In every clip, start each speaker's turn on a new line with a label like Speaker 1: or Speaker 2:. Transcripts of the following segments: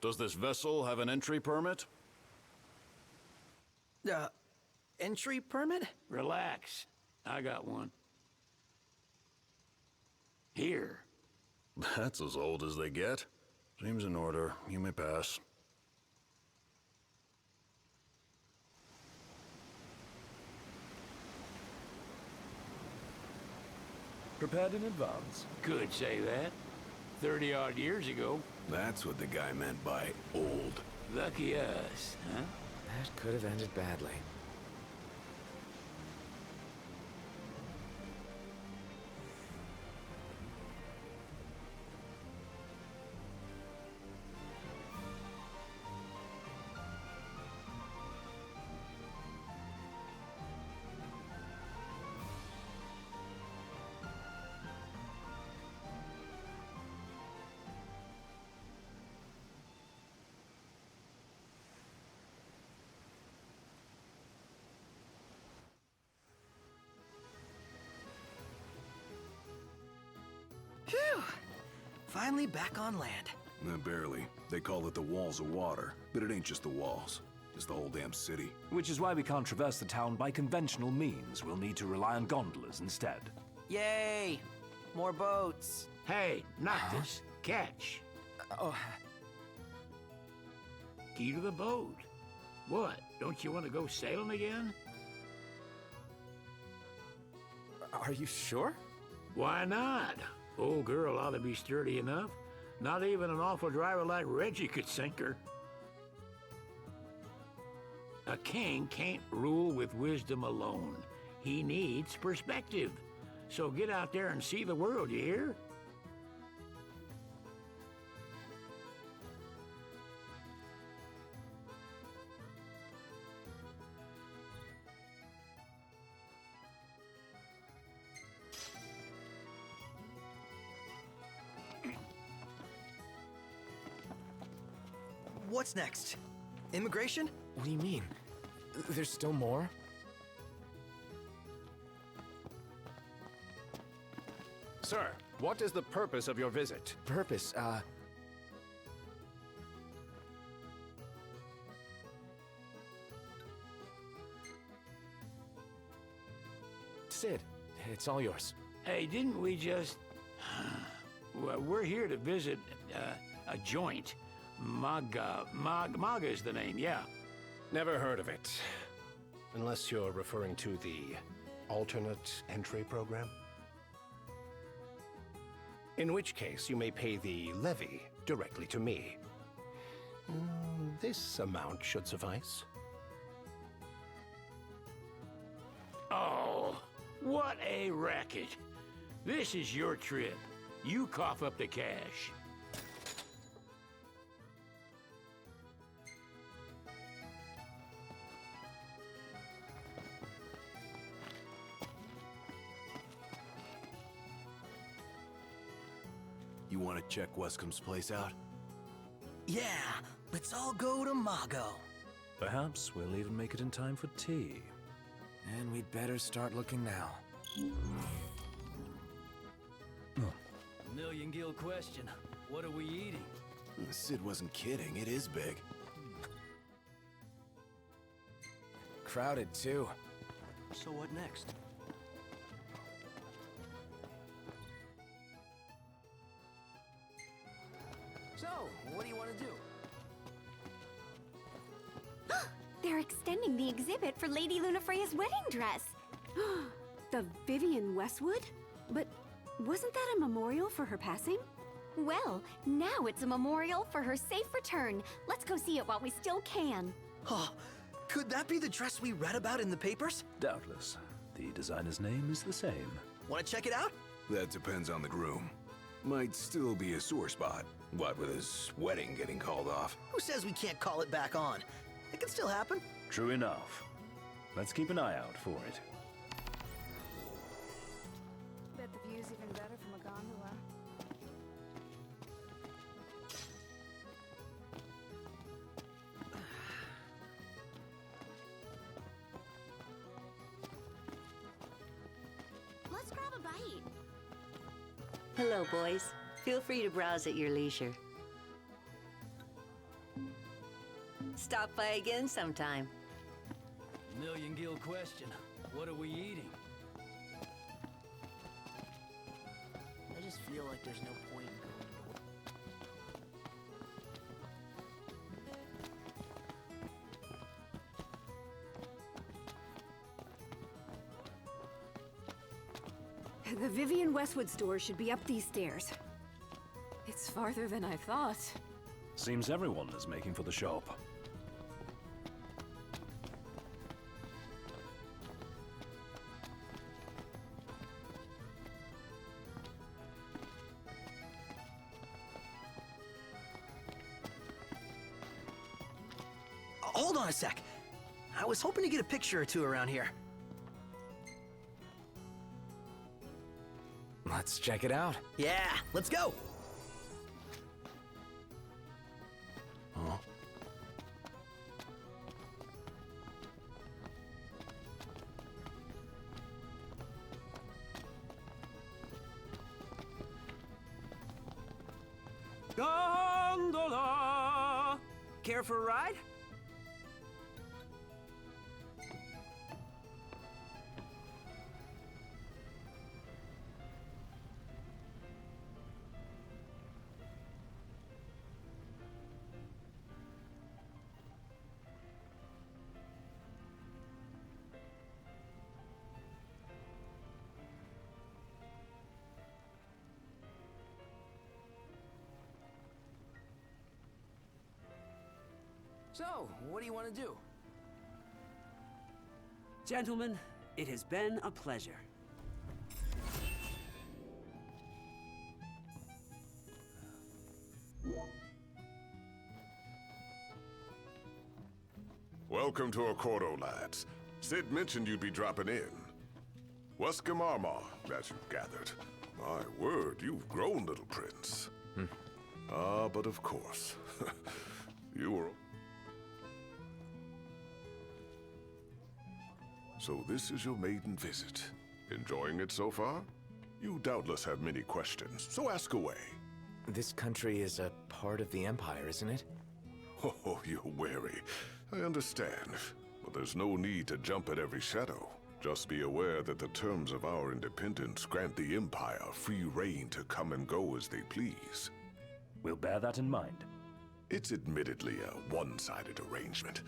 Speaker 1: Does this vessel have an entry permit?
Speaker 2: Entry permit?
Speaker 3: Relax. I got one. Here.
Speaker 1: That's as old as they get. Seems in order. You may pass.
Speaker 4: Prepared in advance.
Speaker 3: Could say that. 30-odd years ago.
Speaker 5: That's what the guy meant by old.
Speaker 3: Lucky us, huh?
Speaker 2: That could have ended badly. Phew! Finally back on land.
Speaker 5: Barely. They call it the walls of water, but it ain't just the walls. It's the whole damn city.
Speaker 4: Which is why we can't traverse the town by conventional means. We'll need to rely on gondolas instead.
Speaker 2: Yay! More boats.
Speaker 3: Hey, not this. Catch.
Speaker 2: Oh,
Speaker 3: Key to the boat. What? Don't you want to go sailing again?
Speaker 2: are you sure?
Speaker 3: Why not? Old girl ought to be sturdy enough. Not even an awful driver like Reggie could sink her. A king can't rule with wisdom alone. He needs perspective. So get out there and see the world, you hear?
Speaker 2: What's next? Immigration? What do you mean? There's still more?
Speaker 6: Sir, what is the purpose of your visit?
Speaker 2: Purpose, Sid, it's all yours.
Speaker 3: Hey, didn't we just... Well, we're here to visit a joint. Maga is the name, yeah.
Speaker 6: Never heard of it. Unless you're referring to the alternate entry program? In which case, you may pay the levy directly to me. This amount should suffice.
Speaker 3: Oh, what a racket. This is your trip. You cough up the cash.
Speaker 5: You want to check Wescomb's place out?
Speaker 2: Yeah, let's all go to Mago.
Speaker 4: Perhaps we'll even make it in time for tea.
Speaker 2: And we'd better start looking now.
Speaker 7: Million gil question. What are we eating?
Speaker 5: Sid wasn't kidding. It is big.
Speaker 2: Crowded, too. So what next? So, what do you want to do?
Speaker 8: They're extending the exhibit for Lady Lunafreya's wedding dress. The Vivian Westwood? But wasn't that a memorial for her passing? Well, now it's a memorial for her safe return. Let's go see it while we still can.
Speaker 2: Oh, could that be the dress we read about in the papers?
Speaker 4: Doubtless. The designer's name is the same.
Speaker 2: Want to check it out?
Speaker 5: That depends on the groom. Might still be a sore spot. What with his wedding getting called off?
Speaker 2: Who says we can't call it back on? It can still happen.
Speaker 4: True enough. Let's keep an eye out for it.
Speaker 9: bet the view's even better from a gondola.
Speaker 8: Let's grab a bite.
Speaker 10: Hello, boys. Feel free to browse at your leisure. Stop by again sometime.
Speaker 7: Million gil question. What are we eating?
Speaker 2: I just feel like there's no point in going to work.
Speaker 9: The Vivian Westwood store should be up these stairs. It's farther than I thought.
Speaker 4: Seems everyone is making for the shop.
Speaker 2: Hold on a sec. I was hoping to get a picture or two around here.
Speaker 11: Let's check it out.
Speaker 2: Yeah, let's go.
Speaker 11: Huh?
Speaker 2: Gondola! Care for a ride? So, what do you want to do?
Speaker 12: Gentlemen, it has been a pleasure.
Speaker 13: Welcome to Accordo, lads. Sid mentioned you'd be dropping in. Wescamarma, as you gathered. My word, you've grown, little prince. But of course. You were... So this is your maiden visit. Enjoying it so far? You doubtless have many questions, so ask away.
Speaker 11: This country is a part of the Empire, isn't it?
Speaker 13: Oh, you're wary. I understand. But there's no need to jump at every shadow. Just be aware that the terms of our independence grant the Empire free reign to come and go as they please.
Speaker 4: We'll bear that in mind.
Speaker 13: It's admittedly a one-sided arrangement.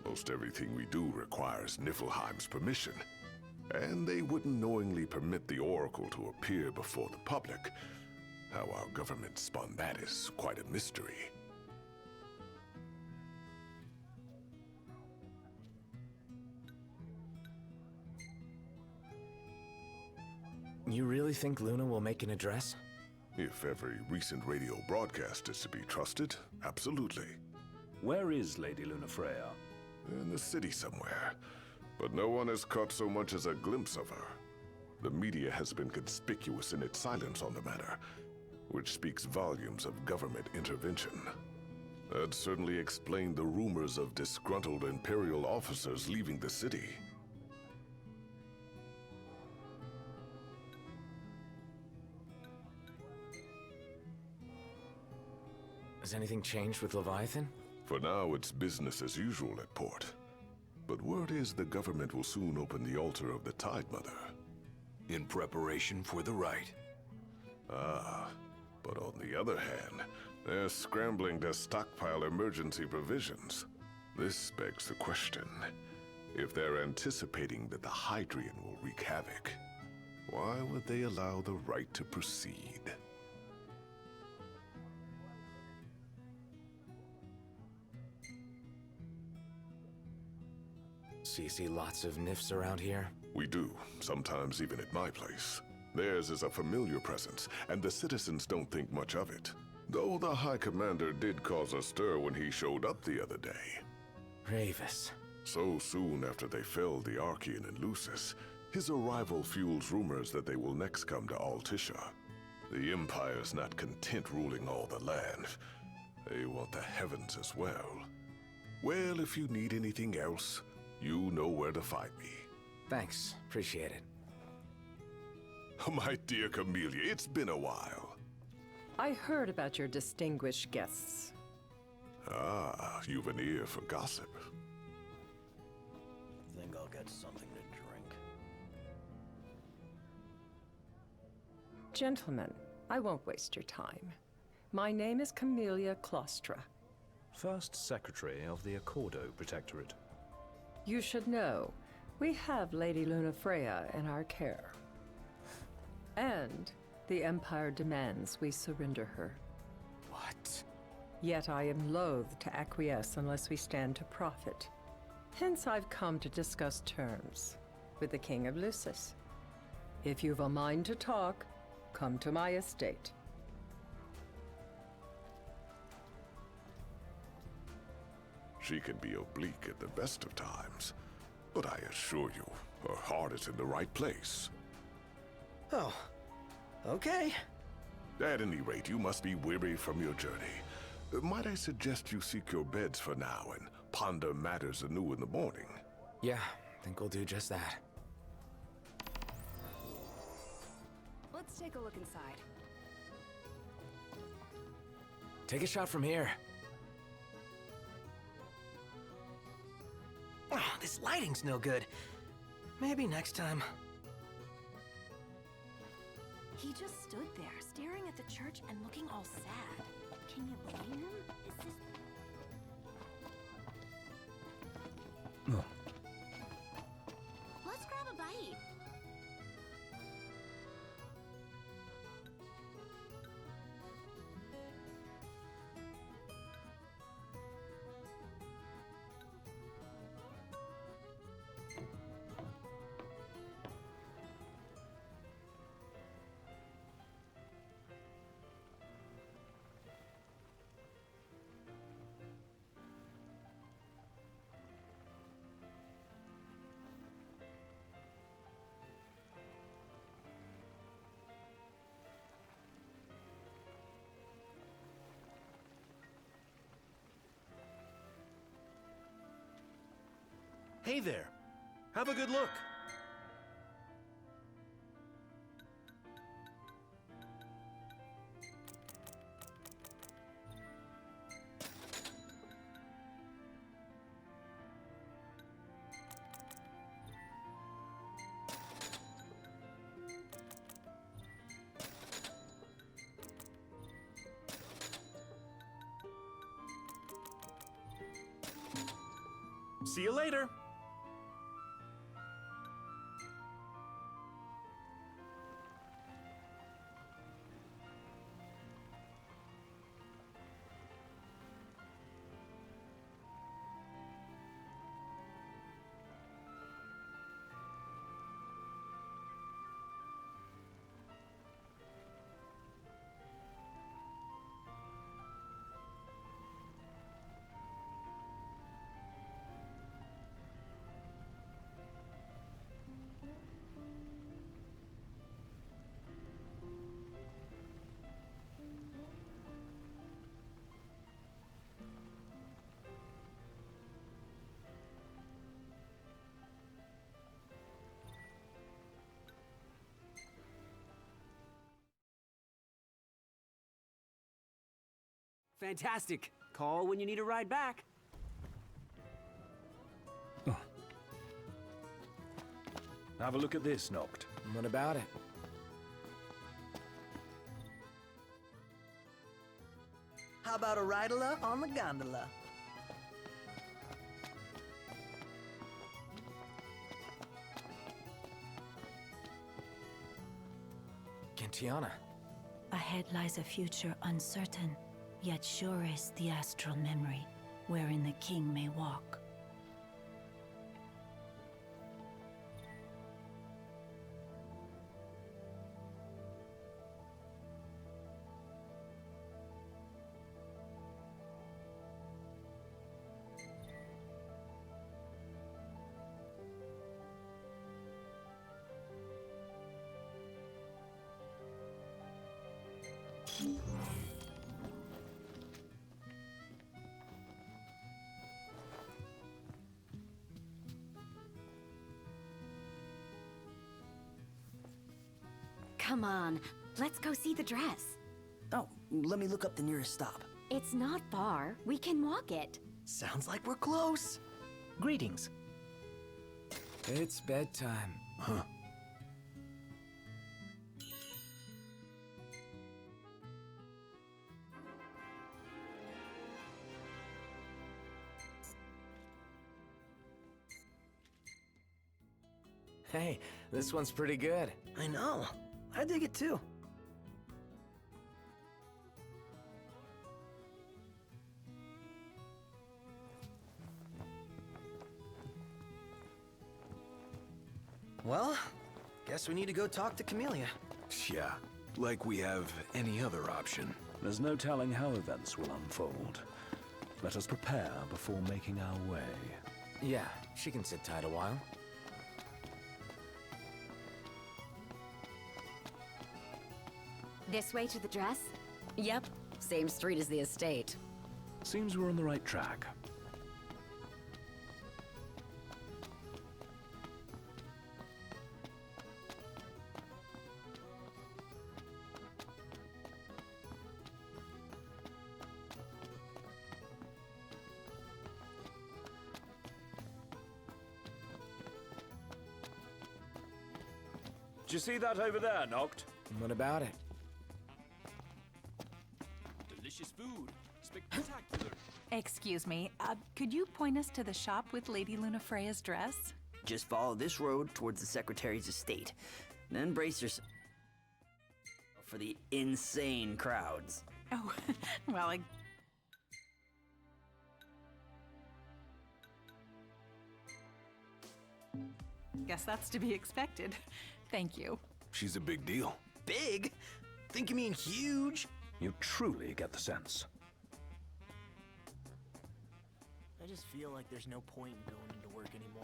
Speaker 13: Most everything we do requires Niflheim's permission. And they wouldn't knowingly permit the Oracle to appear before the public. How our government spun that is quite a mystery.
Speaker 11: You really think Luna will make an address?
Speaker 13: If every recent radio broadcast is to be trusted, absolutely.
Speaker 4: Where is Lady Lunafreya?
Speaker 13: In the city somewhere. But no one has caught so much as a glimpse of her. The media has been conspicuous in its silence on the matter, which speaks volumes of government intervention. That certainly explained the rumors of disgruntled Imperial officers leaving the city.
Speaker 11: Has anything changed with Leviathan?
Speaker 13: For now, it's business as usual at port. But word is the government will soon open the altar of the Tide Mother.
Speaker 5: In preparation for the rite.
Speaker 13: Ah, but on the other hand, they're scrambling to stockpile emergency provisions. This begs the question, if they're anticipating that the Hydrian will wreak havoc, why would they allow the rite to proceed?
Speaker 11: So you see lots of Nifs around here?
Speaker 13: We do, sometimes even at my place. Theirs is a familiar presence, and the citizens don't think much of it. Though the High Commander did cause a stir when he showed up the other day.
Speaker 11: Ravis.
Speaker 13: So soon after they felled the Archean and Lucis, his arrival fuels rumors that they will next come to Altissia. The Empire's not content ruling all the land. They want the heavens as well. Well, if you need anything else, you know where to find me.
Speaker 11: Thanks. Appreciate it.
Speaker 13: My dear Camellia, it's been a while.
Speaker 14: I heard about your distinguished guests.
Speaker 13: Ah, you've an ear for gossip.
Speaker 7: Think I'll get something to drink.
Speaker 14: Gentlemen, I won't waste your time. My name is Camellia Claustra.
Speaker 4: First Secretary of the Accordo Protectorate.
Speaker 14: You should know, we have Lady Lunafreya in our care. And the Empire demands we surrender her.
Speaker 11: What?
Speaker 14: Yet I am loath to acquiesce unless we stand to profit. Hence I've come to discuss terms with the King of Lucis. If you've a mind to talk, come to my estate.
Speaker 13: She can be oblique at the best of times, but I assure you, her heart is in the right place.
Speaker 2: Oh, okay.
Speaker 13: At any rate, you must be weary from your journey. Might I suggest you seek your beds for now and ponder matters anew in the morning?
Speaker 11: Yeah, I think we'll do just that.
Speaker 9: Let's take a look inside.
Speaker 11: Take a shot from here.
Speaker 2: Oh, this lighting's no good. Maybe next time.
Speaker 8: He just stood there, staring at the church and looking all sad. Can you blame him? Is this... Let's grab a bite.
Speaker 6: Hey there. Have a good look.
Speaker 4: See you later.
Speaker 12: Fantastic. Call when you need a ride back.
Speaker 4: Have a look at this, Noct.
Speaker 11: What about it?
Speaker 7: How about a ridola on the gondola?
Speaker 11: Cantiana.
Speaker 15: Ahead lies a future uncertain, yet sure is the astral memory, wherein the king may walk.
Speaker 8: Come on, let's go see the dress.
Speaker 7: Oh, let me look up the nearest stop.
Speaker 8: It's not far. We can walk it.
Speaker 7: Sounds like we're close. Greetings.
Speaker 11: It's bedtime.
Speaker 7: Huh.
Speaker 11: Hey, this one's pretty good.
Speaker 7: I know. I dig it too. Well, guess we need to go talk to Camellia.
Speaker 5: Yeah, like we have any other option.
Speaker 4: There's no telling how events will unfold. Let us prepare before making our way.
Speaker 11: Yeah, she can sit tight a while.
Speaker 8: This way to the dress?
Speaker 16: Yep, same street as the estate.
Speaker 4: Seems we're on the right track. Did you see that over there, Noct?
Speaker 11: What about it?
Speaker 4: Delicious food. Spectacular.
Speaker 17: Excuse me, could you point us to the shop with Lady Lunafreya's dress?
Speaker 7: Just follow this road towards the Secretary's estate. Then brace yourself for the insane crowds.
Speaker 17: Oh, well, guess that's to be expected. Thank you.
Speaker 5: She's a big deal.
Speaker 7: Big? Think you mean huge?
Speaker 4: You truly get the sense.
Speaker 2: I just feel like there's no point in going into work anymore.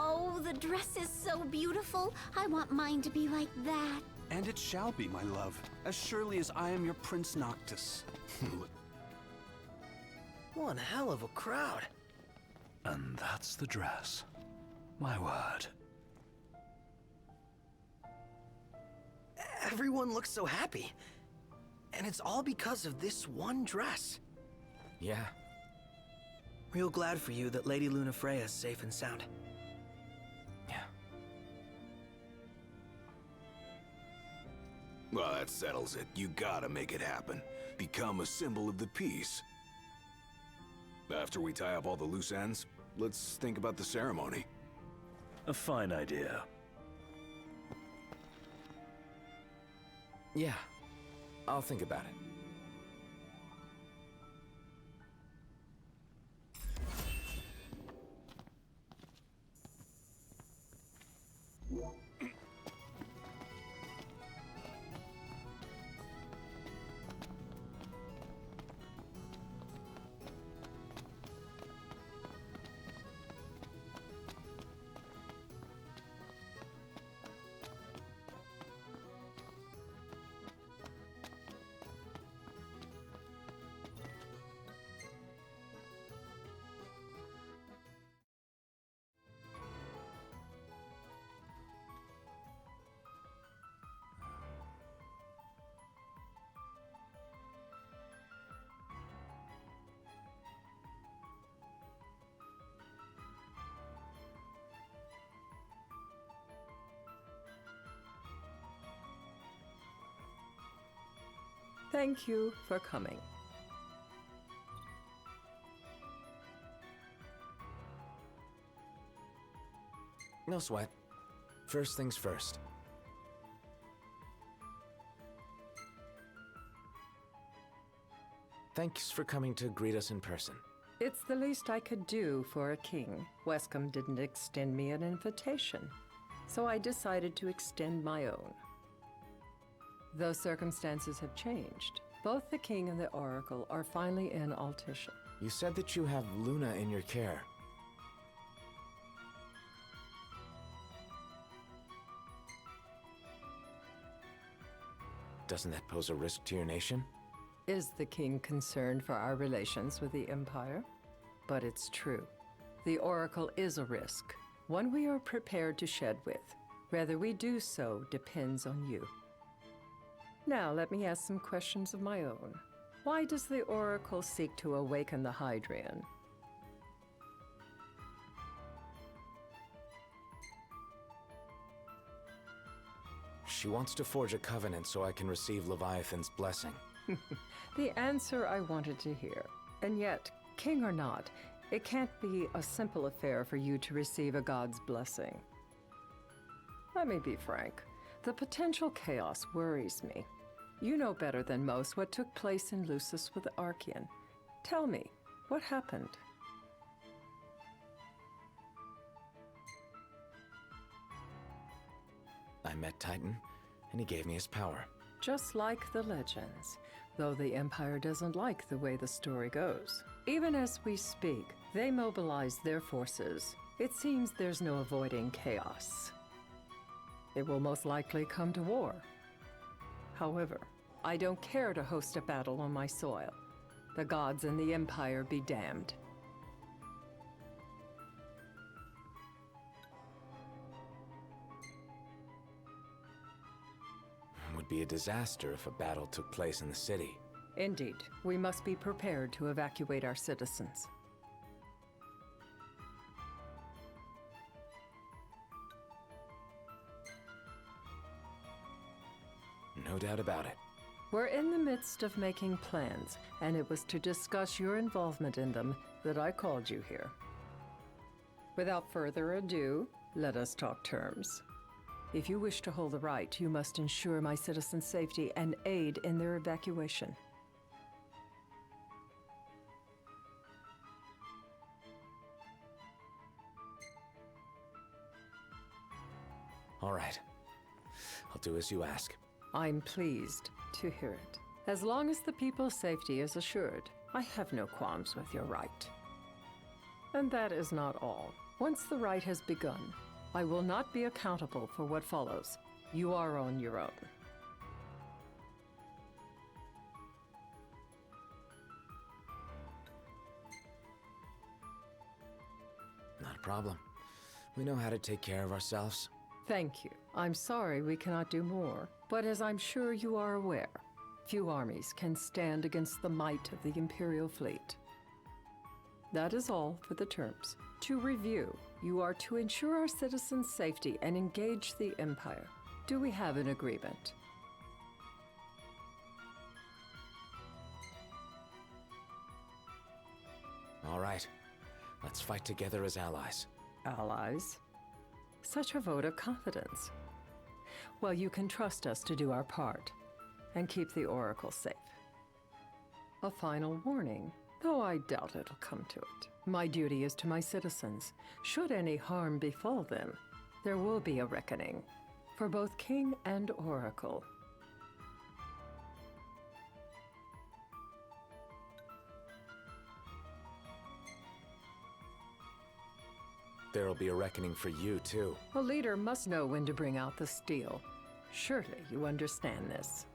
Speaker 8: Oh, the dress is so beautiful. I want mine to be like that.
Speaker 18: And it shall be, my love, as surely as I am your Prince Noctis.
Speaker 2: One hell of a crowd.
Speaker 4: And that's the dress. My word.
Speaker 2: Everyone looks so happy. And it's all because of this one dress.
Speaker 11: Yeah.
Speaker 2: Real glad for you that Lady Lunafreya is safe and sound.
Speaker 11: Yeah.
Speaker 5: Well, that settles it. You gotta make it happen. Become a symbol of the peace. After we tie up all the loose ends, let's think about the ceremony.
Speaker 4: A fine idea.
Speaker 11: Yeah. I'll think about it.
Speaker 14: Thank you for coming.
Speaker 11: No sweat. First things first. Thanks for coming to greet us in person.
Speaker 14: It's the least I could do for a king. Wescom didn't extend me an invitation, so I decided to extend my own. Though circumstances have changed, both the king and the oracle are finally in Altissia.
Speaker 11: You said that you have Luna in your care. Doesn't that pose a risk to your nation?
Speaker 14: Is the king concerned for our relations with the Empire? But it's true. The oracle is a risk, one we are prepared to shed with. Whether we do so depends on you. Now, let me ask some questions of my own. Why does the oracle seek to awaken the Hydrian?
Speaker 11: She wants to forge a covenant so I can receive Leviathan's blessing.
Speaker 14: The answer I wanted to hear. And yet, king or not, it can't be a simple affair for you to receive a god's blessing. Let me be frank. The potential chaos worries me. You know better than most what took place in Lucis with the Archean. Tell me, what happened?
Speaker 11: I met Titan, and he gave me his power.
Speaker 14: Just like the legends, though the Empire doesn't like the way the story goes. Even as we speak, they mobilize their forces. It seems there's no avoiding chaos. It will most likely come to war. However, I don't care to host a battle on my soil. The gods and the Empire be damned.
Speaker 11: It would be a disaster if a battle took place in the city.
Speaker 14: Indeed, we must be prepared to evacuate our citizens.
Speaker 11: No doubt about it.
Speaker 14: We're in the midst of making plans, and it was to discuss your involvement in them that I called you here. Without further ado, let us talk terms. If you wish to hold the right, you must ensure my citizens' safety and aid in their evacuation.
Speaker 11: All right. I'll do as you ask.
Speaker 14: I'm pleased to hear it. As long as the people's safety is assured, I have no qualms with your right. And that is not all. Once the rite has begun, I will not be accountable for what follows. You are on your own.
Speaker 11: Not a problem. We know how to take care of ourselves.
Speaker 14: Thank you. I'm sorry we cannot do more, but as I'm sure you are aware, Few armies can stand against the might of the Imperial fleet. That is all for the terms. To review, you are to ensure our citizens' safety and engage the Empire. Do we have an agreement?
Speaker 11: All right. Let's fight together as allies.
Speaker 14: Allies? Such a vote of confidence. Well, you can trust us to do our part and keep the Oracle safe. A final warning, though I doubt it'll come to it. My duty is to my citizens. Should any harm befall them, there will be a reckoning for both King and Oracle.
Speaker 11: There'll be a reckoning for you, too.
Speaker 14: A leader must know when to bring out the steel. Surely you understand this.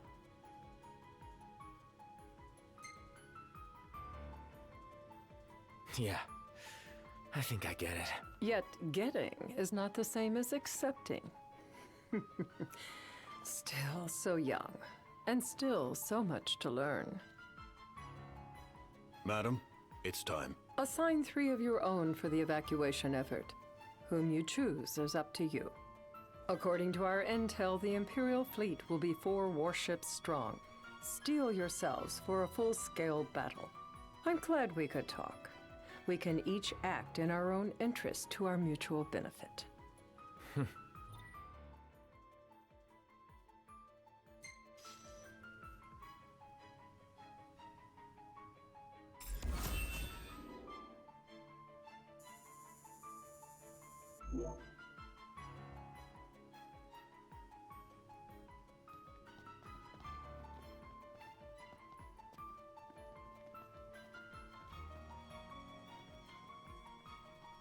Speaker 11: Yeah, I think I get it.
Speaker 14: Yet getting is not the same as accepting. Still so young, and still so much to learn.
Speaker 1: Madam, it's time.
Speaker 14: Assign 3 of your own for the evacuation effort. Whom you choose is up to you. According to our intel, the Imperial fleet will be 4 warships strong. Steel yourselves for a full-scale battle. I'm glad we could talk. We can each act in our own interest to our mutual benefit.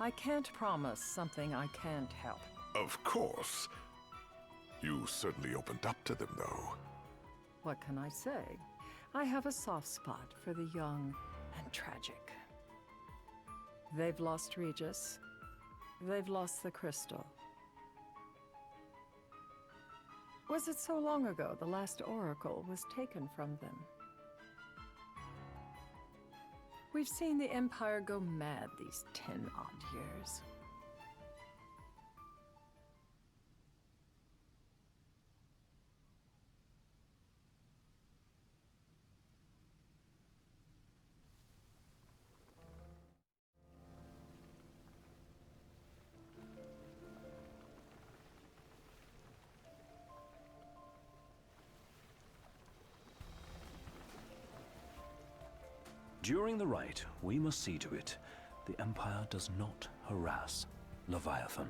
Speaker 14: I can't promise something I can't help.
Speaker 13: Of course. You certainly opened up to them, though.
Speaker 14: What can I say? I have a soft spot for the young and tragic. They've lost Regis. They've lost the crystal. Was it so long ago the last oracle was taken from them? We've seen the Empire go mad these 10-odd years.
Speaker 4: During the rite, we must see to it the Empire does not harass Leviathan.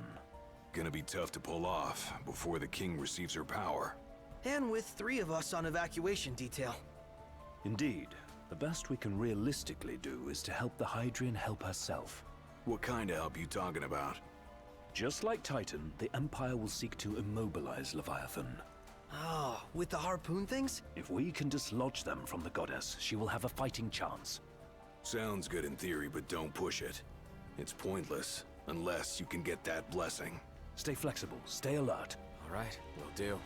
Speaker 5: Gonna be tough to pull off before the king receives her power.
Speaker 2: And with 3 of us on evacuation detail.
Speaker 4: Indeed, the best we can realistically do is to help the Hydrian help herself.
Speaker 5: What kind of help you talking about?
Speaker 4: Just like Titan, the Empire will seek to immobilize Leviathan.
Speaker 2: Oh, with the harpoon things?
Speaker 4: If we can dislodge them from the goddess, she will have a fighting chance.
Speaker 5: Sounds good in theory, but don't push it. It's pointless, unless you can get that blessing.
Speaker 4: Stay flexible, stay alert.
Speaker 11: All right, will do.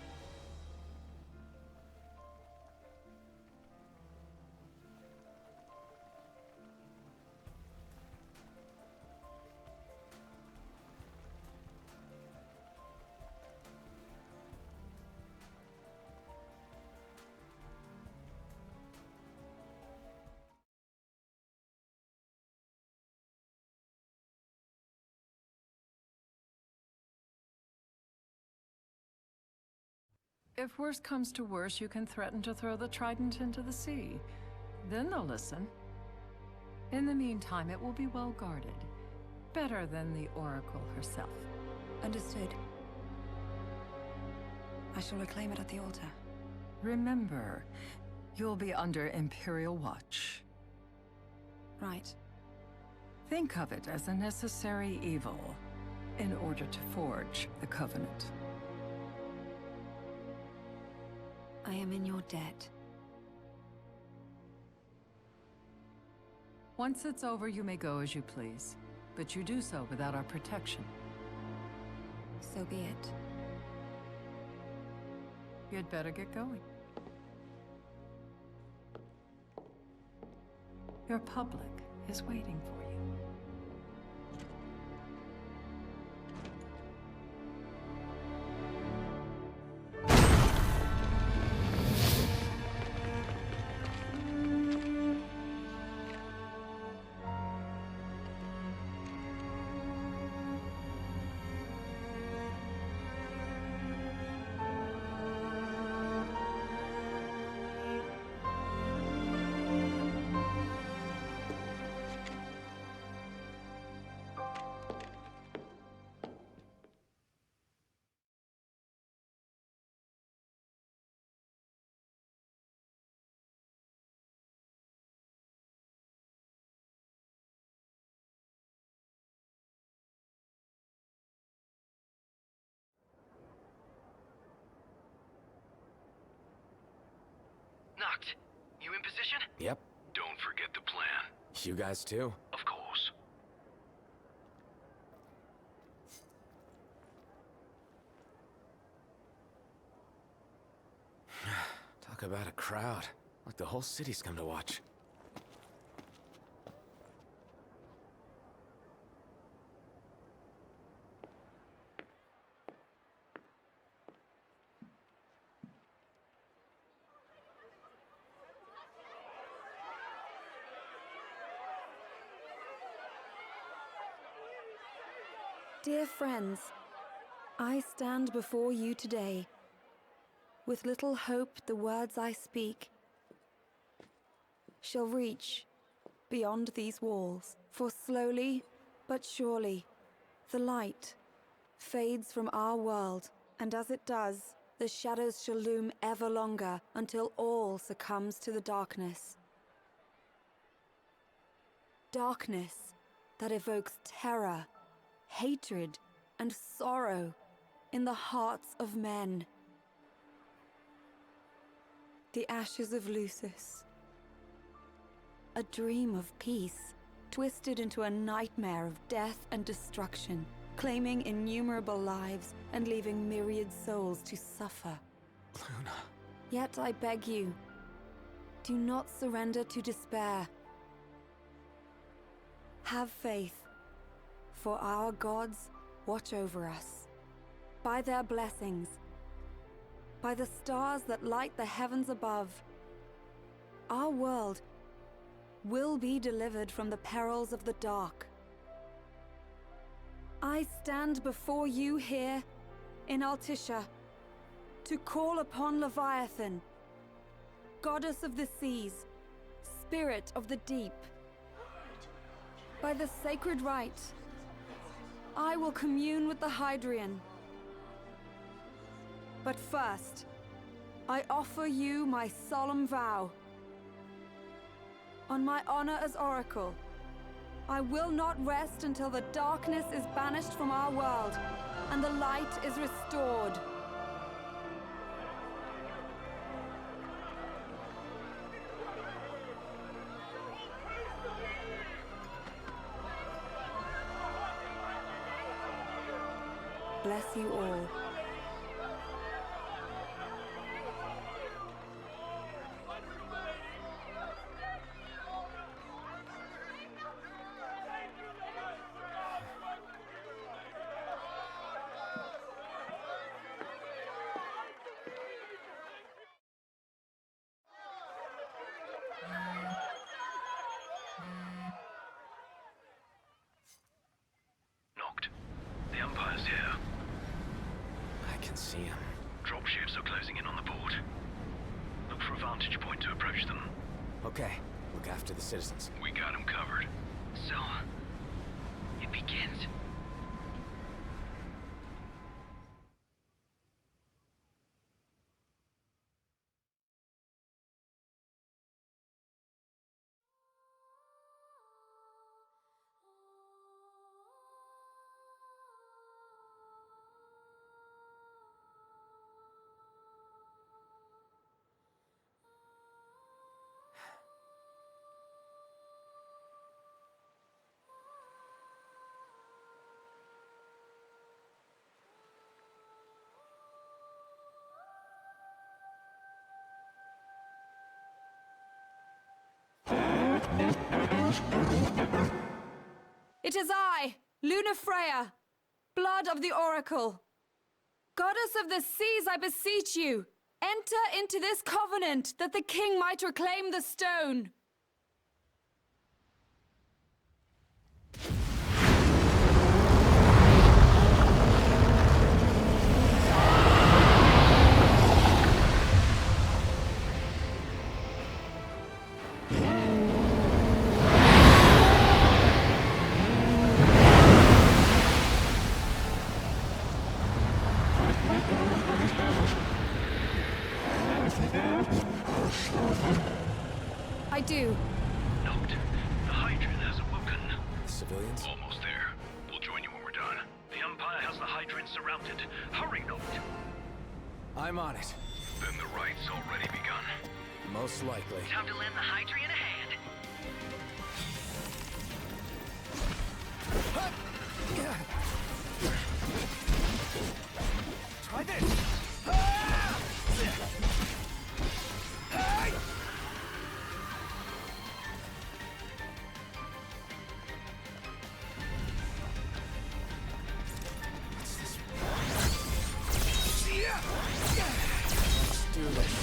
Speaker 14: If worse comes to worse, you can threaten to throw the trident into the sea. Then they'll listen. In the meantime, it will be well guarded. Better than the Oracle herself.
Speaker 9: Understood. I shall reclaim it at the altar.
Speaker 14: Remember, you'll be under Imperial watch.
Speaker 9: Right.
Speaker 14: Think of it as a necessary evil in order to forge the Covenant.
Speaker 9: I am in your debt.
Speaker 14: Once it's over, you may go as you please. But you do so without our protection.
Speaker 9: So be it.
Speaker 14: You'd better get going. Your public is waiting for you.
Speaker 11: Noct, you in position?
Speaker 5: Yep.
Speaker 11: Don't forget the plan.
Speaker 5: You guys too?
Speaker 11: Of course.
Speaker 5: Talk about a crowd. Like the whole city's come to watch.
Speaker 9: Dear friends, I stand before you today. With little hope the words I speak shall reach beyond these walls. For slowly but surely the light fades from our world, and as it does, the shadows shall loom ever longer until all succumbs to the darkness. Darkness that evokes terror, hatred, and sorrow in the hearts of men. The ashes of Lucis. A dream of peace, twisted into a nightmare of death and destruction, claiming innumerable lives and leaving myriad souls to suffer.
Speaker 5: Luna.
Speaker 9: Yet I beg you, do not surrender to despair. Have faith, for our gods watch over us. By their blessings, by the stars that light the heavens above, our world will be delivered from the perils of the dark. I stand before you here in Altissia to call upon Leviathan, goddess of the seas, spirit of the deep. By the sacred rite, I will commune with the Hydrian. But first, I offer you my solemn vow. On my honor as Oracle, I will not rest until the darkness is banished from our world and the light is restored. Bless you all.
Speaker 11: Noct, the Empire's here.
Speaker 5: I can see him.
Speaker 11: Dropships are closing in on the port. Look for a vantage point to approach them.
Speaker 5: Okay, look after the citizens.
Speaker 11: We got them covered. So, it begins.
Speaker 9: It is I, Lunafreya, blood of the Oracle. Goddess of the seas, I beseech you, enter into this covenant that the king might reclaim the stone. I do.
Speaker 19: Note, the Hydrant has awoken.
Speaker 11: The civilians?
Speaker 19: Almost there. We'll join you when we're done. The Empire has the Hydrant surrounded. Hurry, Note.
Speaker 11: I'm on it.
Speaker 19: Then the right's already begun.
Speaker 11: Most likely.
Speaker 16: Time to lend the Hydrant a hand.
Speaker 2: Try this! Let's do this.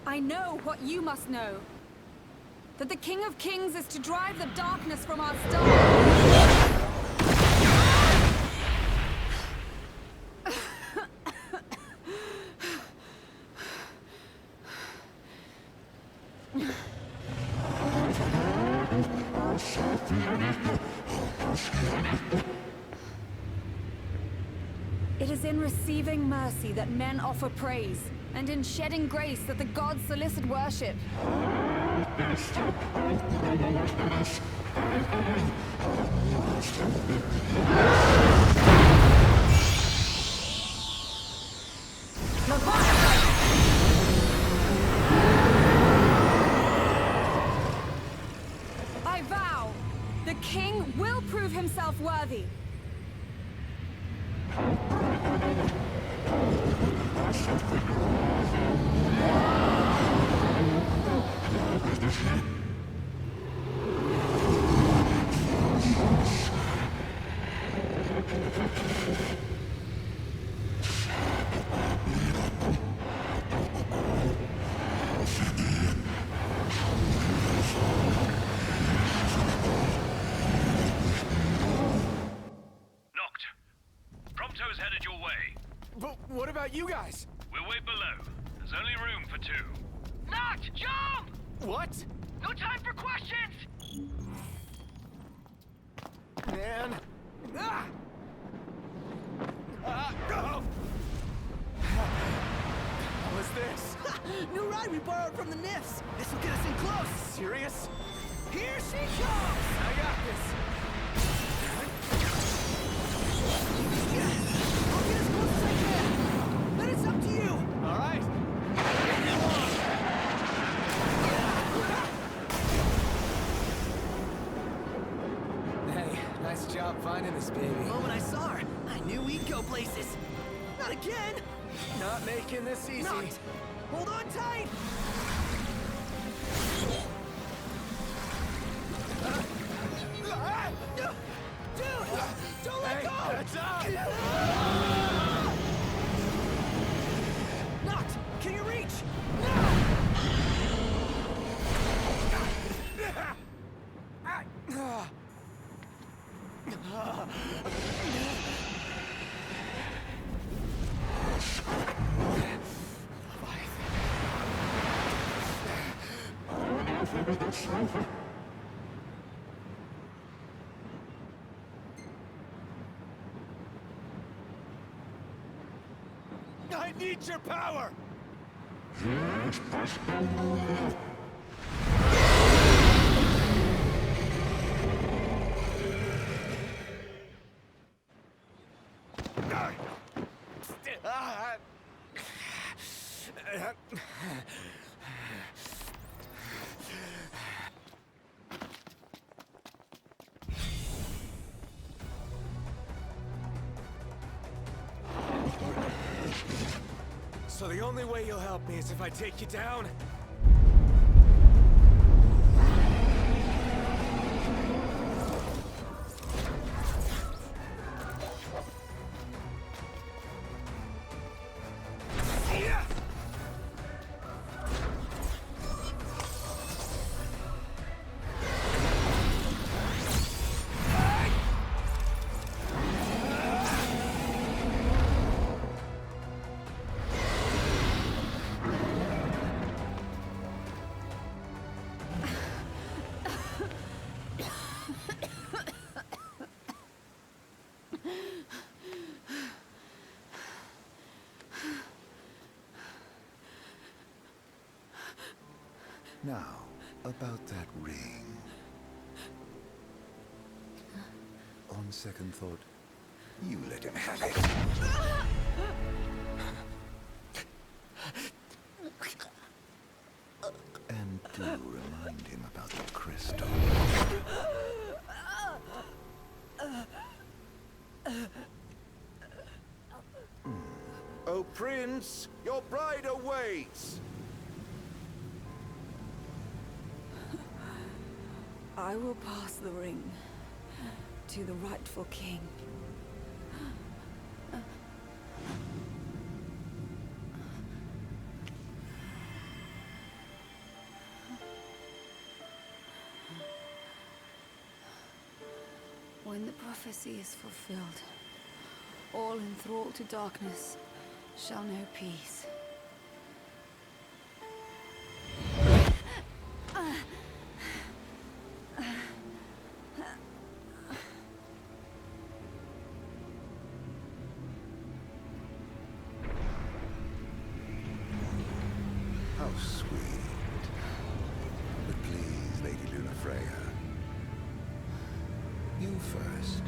Speaker 9: I know what you must know. That the King of Kings is to drive the darkness from our star. It is in receiving mercy that men offer praise, and in shedding grace that the gods solicit worship. I vow, the king will prove himself worthy.
Speaker 19: Prompto's headed your way.
Speaker 2: But what about you guys?
Speaker 19: We'll wait below. There's only room for two.
Speaker 2: Noct! Jump! What?
Speaker 19: No time for questions!
Speaker 2: Man. Ah! Oh! What was this? New ride we borrowed from the Nifs. This will get us in close. Serious? Here she comes! I got this. I'll get as close as I can. But it's up to you. All right.
Speaker 11: Hey, nice job finding this baby.
Speaker 2: The moment I saw her, I knew we'd go places. Not again.
Speaker 11: Not making this easy.
Speaker 2: Not. Hold on tight. Dude, don't let go. That's up. Noct, can you reach? No. I need your power!
Speaker 11: So the only way you'll help me is if I take you down?
Speaker 20: Now, about that ring. On second thought, you let him have it. And do remind him about the crystal.
Speaker 21: Oh, Prince, your bride awaits!
Speaker 9: I will pass the ring to the rightful king. When the prophecy is fulfilled, all enthralled to darkness shall know peace.
Speaker 20: How sweet. But please, Lady Lunafreya. You first.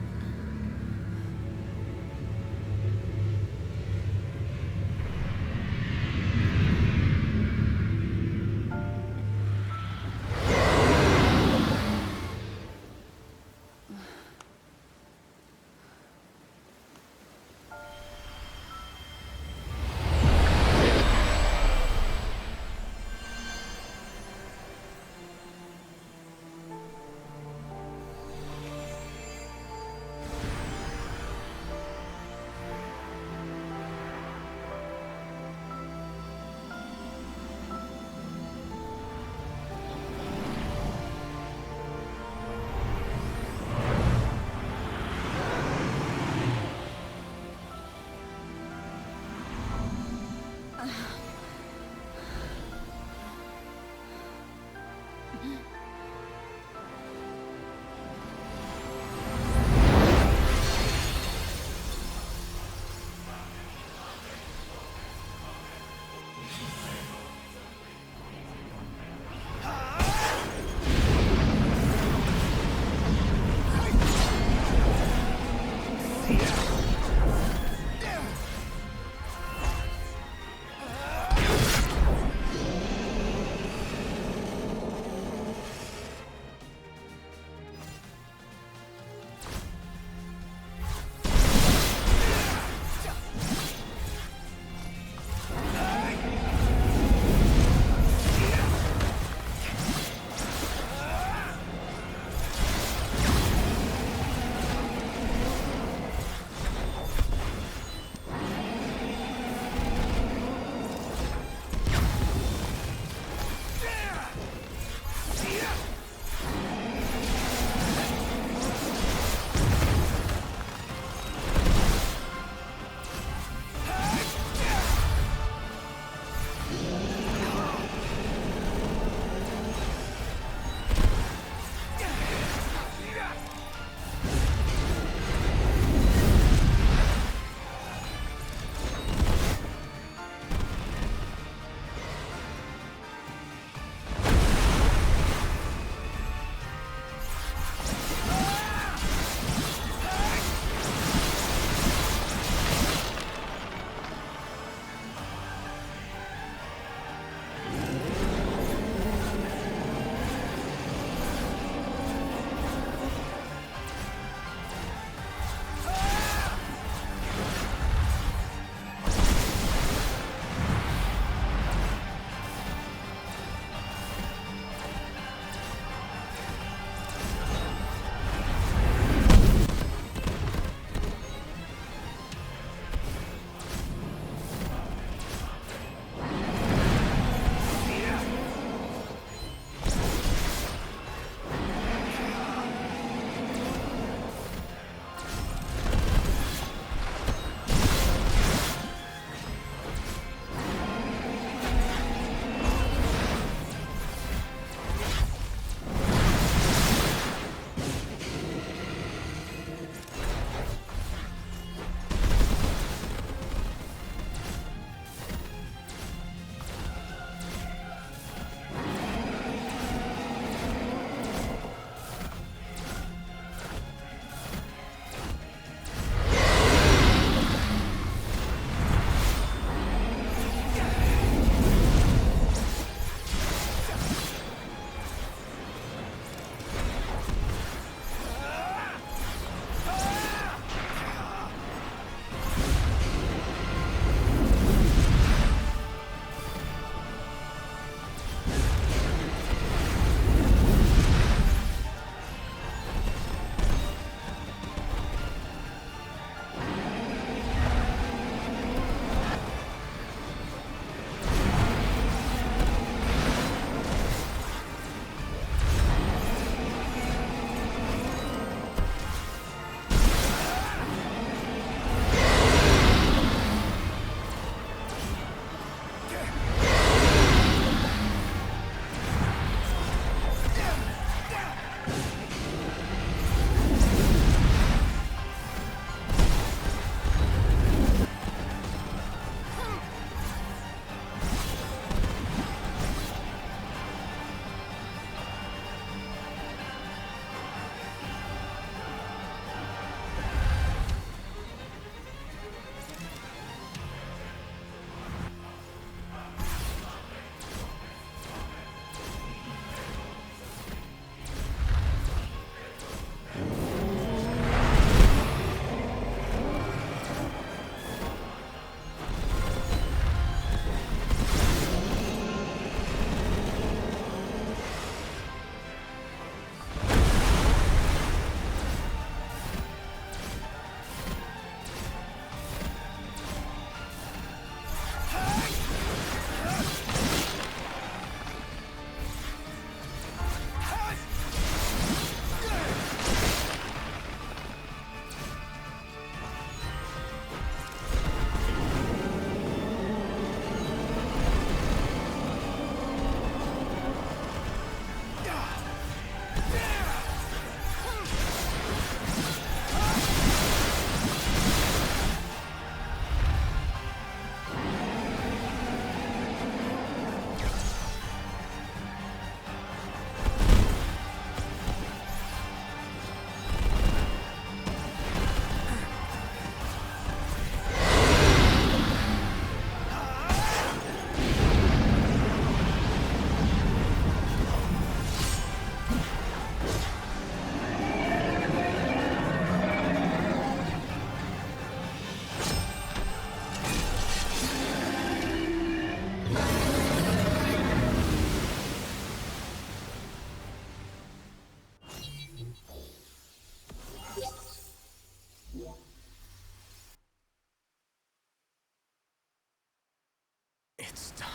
Speaker 11: It's done.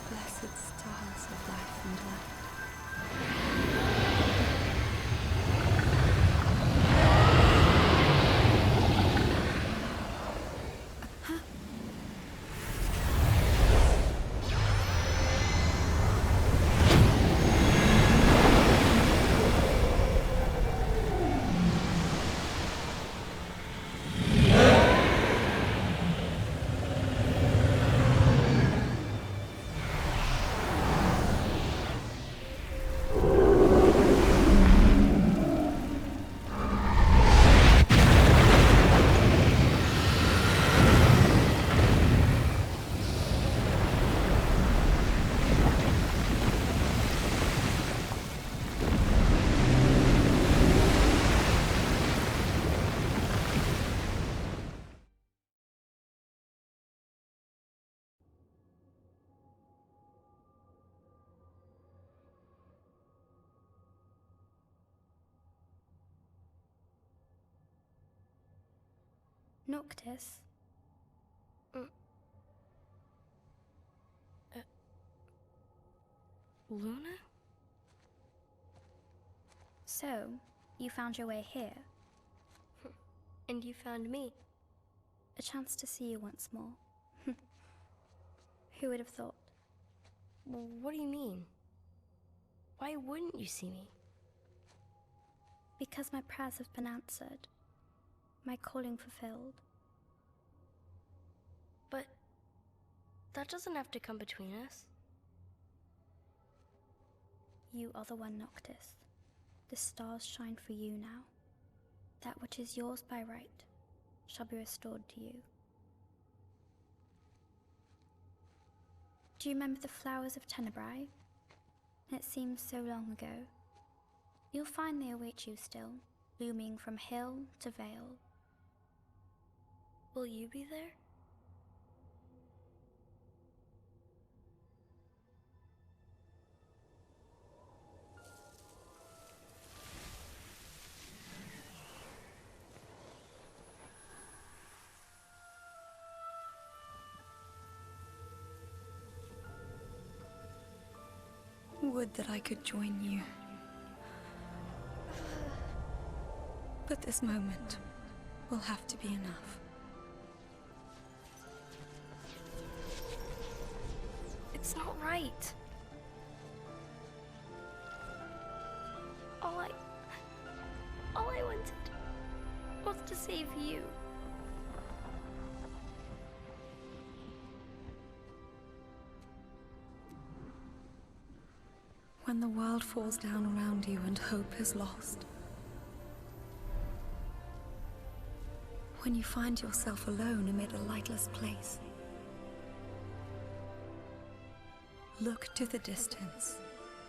Speaker 9: Blessed stars of life and light.
Speaker 3: Noctis? Luna? So, you found your way here. And you found me. A chance to see you once more. Who would have thought? Well, what do you mean? Why wouldn't you see me? Because my prayers have been answered. My calling fulfilled. But that doesn't have to come between us. You are the one, Noctis. The stars shine for you now. That which is yours by right shall be restored to you. Do you remember the flowers of Tenebrae? It seems so long ago. You'll find they await you still, blooming from hill to vale. Will you be there?
Speaker 9: Would that I could join you. But this moment will have to be enough.
Speaker 3: It's not right. All I wanted was to save you.
Speaker 9: When the world falls down around you and hope is lost. When you find yourself alone amid a lightless place. Look to the distance.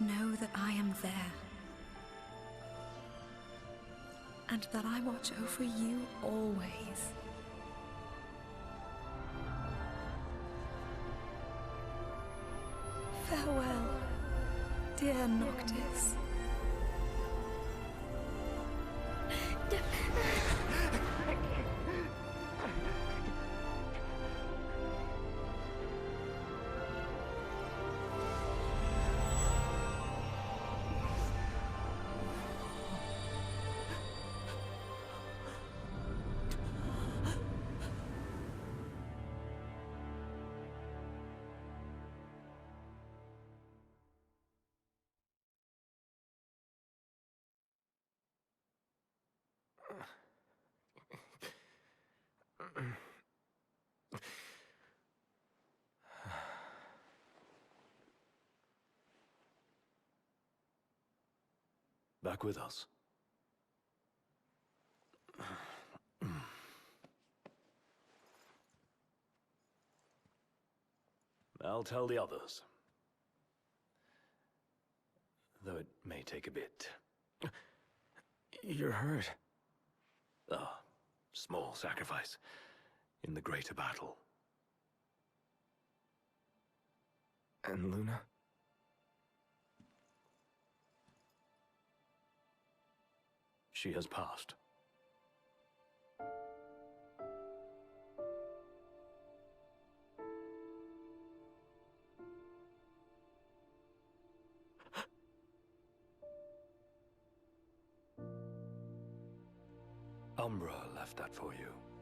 Speaker 9: Know that I am there. And that I watch over you always. Farewell, dear Noctis.
Speaker 4: Back with us. I'll tell the others. Though it may take a bit. You're hurt. Ah, small sacrifice in the greater battle.
Speaker 11: And Luna?
Speaker 4: She has passed. Umbra left that for you.